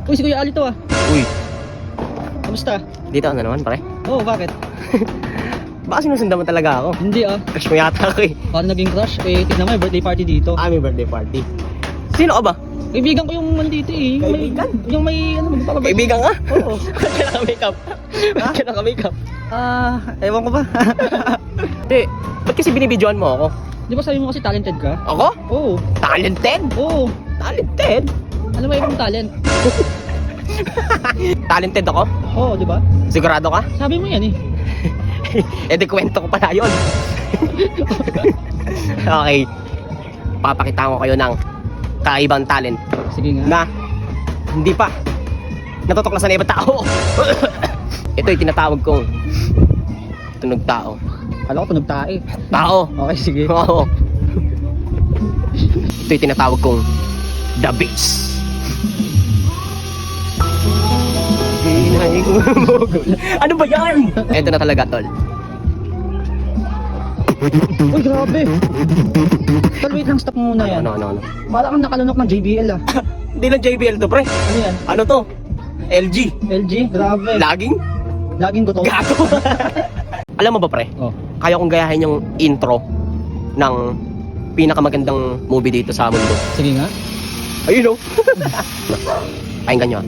Uy, si Kuya Ali to ah. Uy, Kamusta? dito ka na naman, pare. Oo, bakit? Baka sinusundan mo talaga ako. Hindi ah. Crush mo yata ako eh. Parang naging crush. Eh, tignan mo yung birthday party dito. May birthday party. Sino ka ba? Kaibigan ko yung nandito eh. Kaibigan? Yung may ano, magpapabay. Kaibigan ka? Oo. Ba't ka naka-makeup? Ba't ka naka-makeup? Ewan ko ba? Hindi, ba't kasi binibidyoan mo ako? Di ba sabi mo kasi talented ka? Ako? Oo. Talented? Oo. Talented? Ano ba ibang talent? Talented ako? Oo, di ba? Sigurado ka? Sabi mo yan eh. Eh di kwento ko pala yun. Okay. Papakita ko kayo ng kaibang talent Sige nga. na hindi pa natutuklasan ng ibang tao. Ito yung tinatawag kong tunog tao. Kala ko tunog tae. Tao. Okay, sige. Oo. Ito yung tinatawag kong The Beast. Ano ba yan? Ito na talaga, tol. Uy, grabe. Tol, wait lang, stop mo muna yan. Ano? Bala kang nakalunok ng JBL ah. Hindi lang JBL to, pre. Ano yan? Ano to? LG. LG? Grabe. Laging? Laging ko to. Gato. Alam mo ba, pre? Oh. Kaya kong gayahin yung intro ng pinakamagandang movie dito sa mundo. Sige nga. Ayun, oh. Pakinggan nyo, ah.